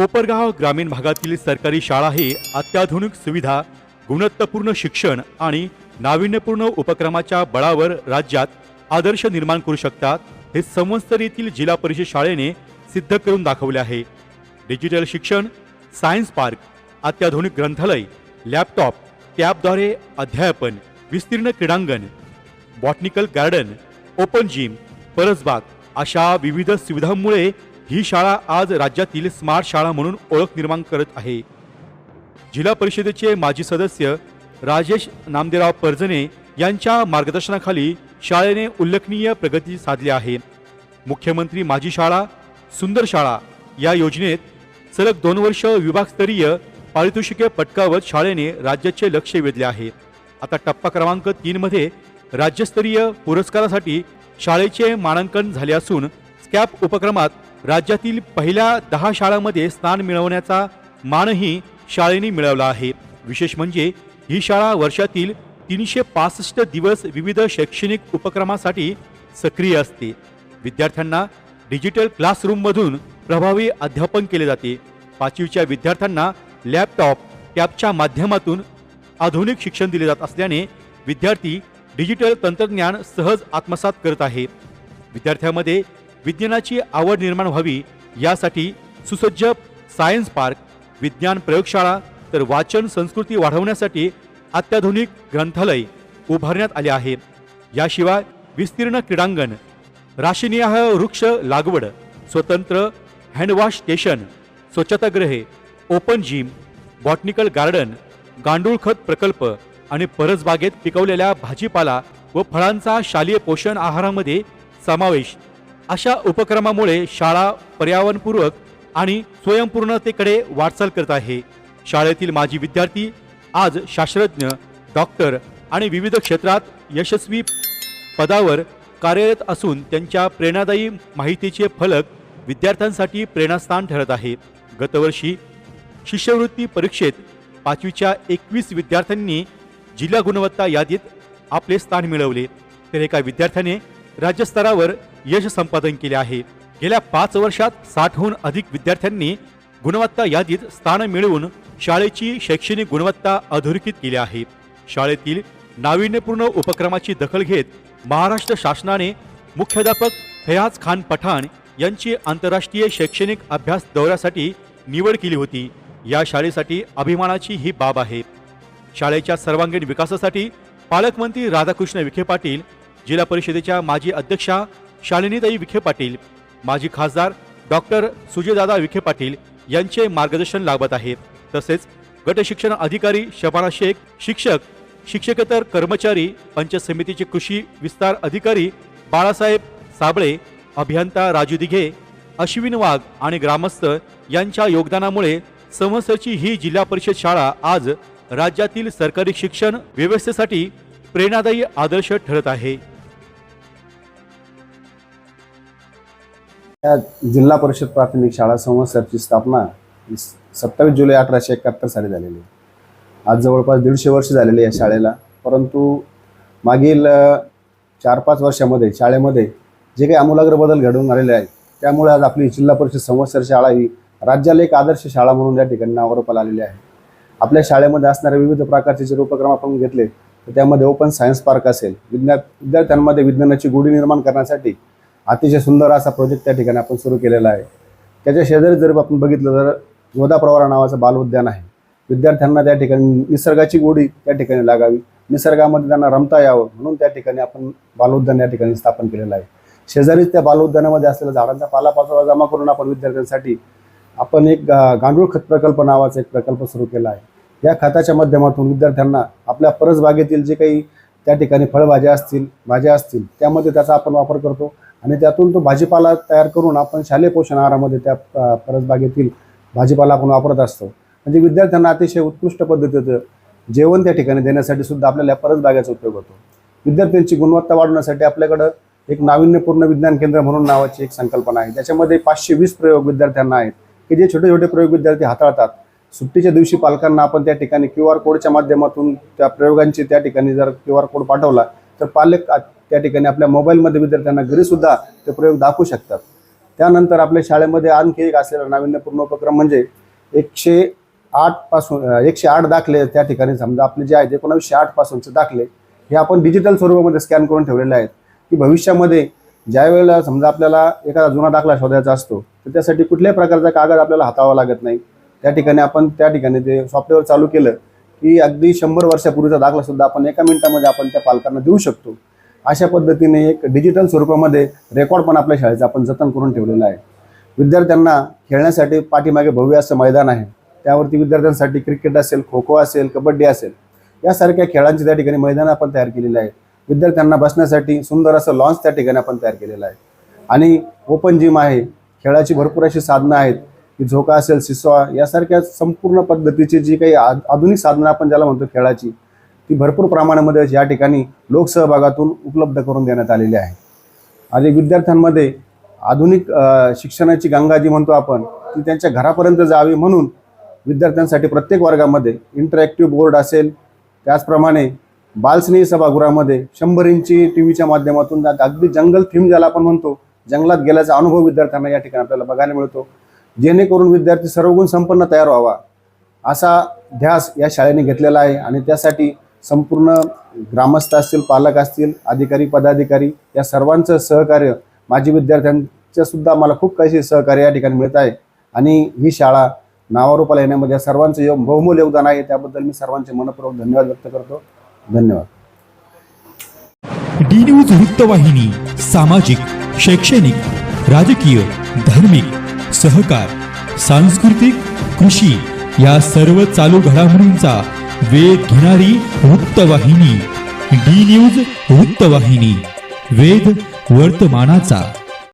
कोपरगाव ग्रामीण भागातील सरकारी शाळा ही अत्याधुनिक सुविधा, गुणवत्तापूर्ण शिक्षण आणि नाविन्यपूर्ण उपक्रमाच्या बळावर राज्यात आदर्श निर्माण करू शकतात हे संवत्सर येथील जिल्हा परिषद शाळेने सिद्ध करून दाखवले आहे। डिजिटल शिक्षण, सायन्स पार्क, अत्याधुनिक ग्रंथालय, लॅपटॉप, टॅबद्वारे अध्यापन, विस्तीर्ण क्रीडांगण, बॉटनिकल गार्डन, ओपन जिम, परसबाग अशा विविध सुविधांमुळे ही शाळा आज राज्यातील स्मार्ट शाळा म्हणून ओळख निर्माण करत आहे। जिल्हा परिषदेचे माजी सदस्य राजेश नामदेवराव परजणे यांच्या मार्गदर्शनाखाली शाळेने उल्लेखनीय प्रगती साधली आहे। मुख्यमंत्री माझी शाळा सुंदर शाळा या योजनेत सलग 2 वर्ष विभागस्तरीय पारितोषिके पटकावत शाळेने राज्याचे लक्ष वेधले आहे। आता टप्पा क्रमांक 3 मध्ये राज्यस्तरीय पुरस्कारासाठी शाळेचे मानांकन झाले असून स्कॅप उपक्रमात राज्यातील पहिल्या 10 शाळांमध्ये स्थान मिळवण्याचा मानही शाळेने मिळवला आहे। विशेष म्हणजे ही शाळा वर्षातील 365 दिवस विविध शैक्षणिक उपक्रमासाठी सक्रिय असते। विद्यार्थ्यांना डिजिटल क्लासरूममधून प्रभावी अध्यापन केले जाते। 5वीच्या विद्यार्थ्यांना लॅपटॉप, टॅबच्या माध्यमातून आधुनिक शिक्षण दिले जात असल्याने विद्यार्थी डिजिटल तंत्रज्ञान सहज आत्मसात करत आहे। विद्यार्थ्यांमध्ये विज्ञानाची आवड निर्माण व्हावी यासाठी सुसज्ज सायन्स पार्क, विज्ञान प्रयोगशाळा तर वाचन संस्कृती वाढवण्यासाठी अत्याधुनिक ग्रंथालय उभारण्यात आले आहे। याशिवाय विस्तीर्ण क्रीडांगण, राशीनिहाय वृक्ष लागवड, स्वतंत्र हँडवॉश स्टेशन, स्वच्छतागृहे, ओपन जिम, बॉटनिकल गार्डन, गांडूळ खत प्रकल्प आणि परसबागेत पिकवलेल्या भाजीपाला व फळांचा शालेय पोषण आहारामध्ये समावेश अशा उपक्रमामुळे शाळा पर्यावरणपूरक आणि स्वयंपूर्णतेकडे वाटचाल करत आहे। शाळेतील माजी विद्यार्थी आज शास्त्रज्ञ, डॉक्टर आणि विविध क्षेत्रात यशस्वी पदावर कार्यरत असून त्यांच्या प्रेरणादायी माहितीचे फलक विद्यार्थ्यांसाठी प्रेरणास्थान ठरत आहे। गतवर्षी शिष्यवृत्ती परीक्षेत 5वीच्या 21 विद्यार्थ्यांनी जिल्हा गुणवत्ता यादीत आपले स्थान मिळवले, तर एका विद्यार्थ्याने राज्यस्तरावर यश संपादन केले आहे। गेल्या 5 वर्षात 60हून अधिक विद्यार्थ्यांनी गुणवत्ता यादीत स्थान मिळवून शाळेची शैक्षणिक गुणवत्ता अधोरेखित केली आहे। शाळेतील नाविन्यपूर्ण उपक्रमाची दखल घेत महाराष्ट्र शासनाने मुख्याध्यापक फयाज खान पठाण यांची आंतरराष्ट्रीय शैक्षणिक अभ्यास दौऱ्यासाठी निवड केली होती। या शाळेसाठी अभिमानाची ही बाब आहे। शाळेच्या सर्वांगीण विकासासाठी पालकमंत्री राधाकृष्ण विखे पाटील, जिल्हा परिषदेच्या माजी अध्यक्षा शालिनीताई विखे पाटील, माजी खासदार डॉक्टर सुजयदादा विखे पाटील यांचे मार्गदर्शन लाभत आहे। तसेच गट शिक्षण अधिकारी शबाना शेख, शिक्षक, शिक्षकेतर कर्मचारी, पंचायत समितीचे कृषी विस्तार अधिकारी बाळासाहेब साबळे, अभियंता राजू दिघे, अश्विन वाघ आणि ग्रामस्थ यांच्या योगदानामुळे संवत्सरची ही जिल्हा परिषद शाळा आज राज्यातील सरकारी शिक्षण व्यवस्थेसाठी प्रेरणादायी आदर्श ठरत आहे। या जिल्हा परिषद प्राथमिक शाळा संवत्सरची स्थापना 27 जुलै 1871 साली झालेली आहे। आज जवळपास 150 वर्ष झालेले या शाळेला, परंतु मागील 4-5 वर्षामध्ये शाळेमध्ये जे काही आमूलाग्र बदल घडून आलेले आहेत त्यामुळे आज आपली जिल्हा परिषद संवत्सर शाळा ही राज्याला एक आदर्श शाळा म्हणून या ठिकाणी नावारूपाला आलेली आहे। आपल्या शाळेमध्ये असणारे विविध प्रकारचे जे उपक्रम आपण घेतले तर त्यामध्ये ओपन सायन्स पार्क असेल, विद्यार्थ्यांमध्ये विज्ञानाची गोडी निर्माण करण्यासाठी अतिशय सुंदर असा प्रोजेक्ट त्या ठिकाणी आपण सुरू केलेला आहे। त्याच्या शेजारी जर आपण बघितलं तर गोदा प्रवारा नावाचं बालउद्यान आहे। विद्यार्थ्यांना त्या ठिकाणी निसर्गाची गोडी त्या ठिकाणी लागावी, निसर्गामध्ये त्यांना रमता यावं म्हणून त्या ठिकाणी आपण बालउद्यान या ठिकाणी स्थापन केलेलं आहे। शेजारीच त्या बालउद्यानामध्ये असलेल्या झाडांचा पालापाचोळा जमा करून आपण विद्यार्थ्यांसाठी आपण एक गांडूळ खत प्रकल्प नावाचा एक प्रकल्प सुरू केला आहे। या खताच्या माध्यमातून विद्यार्थ्यांना आपल्या परसबागेतील जे काही त्या ठिकाणी फळभाज्या असतील, भाज्या असतील त्यामध्ये त्याचा आपण वापर करतो आणि त्यातून तो भाजीपाला तयार करून आपण शालेय पोषण आहारामध्ये त्या परसबागेतील भाजीपाला आपण वापरत असतो। म्हणजे विद्यार्थ्यांना अतिशय उत्कृष्ट पद्धतीचं जेवण त्या ठिकाणी देण्यासाठी सुद्धा आपल्याला परसबागेचा उपयोग होतो। विद्यार्थ्यांची गुणवत्ता वाढवण्यासाठी आपल्याकडं एक नाविन्यपूर्ण विज्ञान केंद्र म्हणून नावाची एक संकल्पना आहे। त्याच्यामध्ये 520 प्रयोग विद्यार्थ्यांना आहेत की जे छोटे छोटे प्रयोग विद्यार्थी हाताळतात। सुट्टीच्या दिवशी पालकांना आपण त्या ठिकाणी QR कोडच्या माध्यमातून त्या प्रयोगांची त्या ठिकाणी जर QR कोड पाठवला तर पालक त्या ठिकाणी आपल्या मोबाईलमध्ये विद्यार्थ्यांना घरी सुद्धा ते प्रयोग दाखवू शकतात। त्यानंतर आपल्या शाळेमध्ये आणखी एक असलेला नाविन्यपूर्ण उपक्रम म्हणजे 108 दाखले त्या ठिकाणी समजा आपले जे आहेत 1908 पासूनचे दाखले हे आपण डिजिटल स्वरूपामध्ये स्कॅन करून ठेवलेले आहेत, की भविष्यामध्ये ज्या वेळेला समजा आपल्याला एखादा जुना दाखला शोधायचा असतो तर त्यासाठी कुठल्याही प्रकारचा कागद आपल्याला हातावा लागत नाही. त्या ठिकाणी ते सॉफ्टवेअर चालू केलं की अगदी 100 वर्षापूर्वीचा दाखला सुद्धा आपण एका मिनिटामध्ये आपण त्या पालकांना देऊ शकतो. अशा पद्धतीने एक डिजिटल स्वरूपामध्ये रेकॉर्ड पण आपल्या शाळेचं आपण जतन करून ठेवलेलं आहे. विद्यार्थ्यांना खेळण्यासाठी पाठीमागे भव्य असं मैदान आहे, त्यावरती विद्यार्थ्यांसाठी क्रिकेट असेल, खो खो असेल, कबड्डी असेल यासारख्या खेळांची त्या ठिकाणी मैदान आपण तयार केलेलं आहे. विद्यार्थ्यांना बसण्यासाठी सुंदर असं लॉन्च त्या ठिकाणी आपण तयार केलेलं आहे आणि ओपन जिम आहे. खेळाची भरपूर अशी साधनं आहेत की झोका असेल, सिसॉ यासारख्या संपूर्ण पद्धतीची जी काही आधुनिक साधनं आपण ज्याला म्हणतो खेळाची, ती भरपूर प्रमाणामध्ये या ठिकाणी लोकसहभागातून उपलब्ध करून देण्यात आलेली आहे. आणि विद्यार्थ्यांमध्ये आधुनिक शिक्षणाची गंगा जी म्हणतो आपण ती त्यांच्या घरापर्यंत जावी म्हणून विद्यार्थ्यांसाठी प्रत्येक वर्गामध्ये इंटरॅक्टिव्ह बोर्ड असेल, त्याचप्रमाणे बालस्नेही सभागृहामध्ये 100 इंची टीव्हीच्या माध्यमातून अगदी जंगल थीम ज्याला आपण म्हणतो, जंगलात गेल्याचा अनुभव विद्यार्थ्यांना या ठिकाणी आपल्याला बघायला मिळतो, जेणेकरून विद्यार्थी सर्वगुण संपन्न तयार व्हावा असा ध्यास या शाळेने घेतलेला आहे. आणि त्यासाठी संपूर्ण ग्रामस्थ असतील, पालक असतील, अधिकारी, पदाधिकारी या सर्वांचं सहकार्य, माजी विद्यार्थ्यांचं सुद्धा मला खूप काही सहकार्य या ठिकाणी मिळत आहे. आणि ही शाळा नावारूपाला येण्यामध्ये सर्वांचं बहुमोल योगदान आहे. त्याबद्दल मी सर्वांचे मनपूर्वक धन्यवाद व्यक्त करतो. धन्यवाद. डी न्यूज वृत्तवाहिनी सामाजिक, शैक्षणिक, राजकीय, धार्मिक, सहकार, सांस्कृतिक, कृषी या सर्व चालू घडामोडींचा वेध घेणारी वृत्तवाहिनी. डी न्यूज वृत्तवाहिनी, वेध वर्तमानाचा.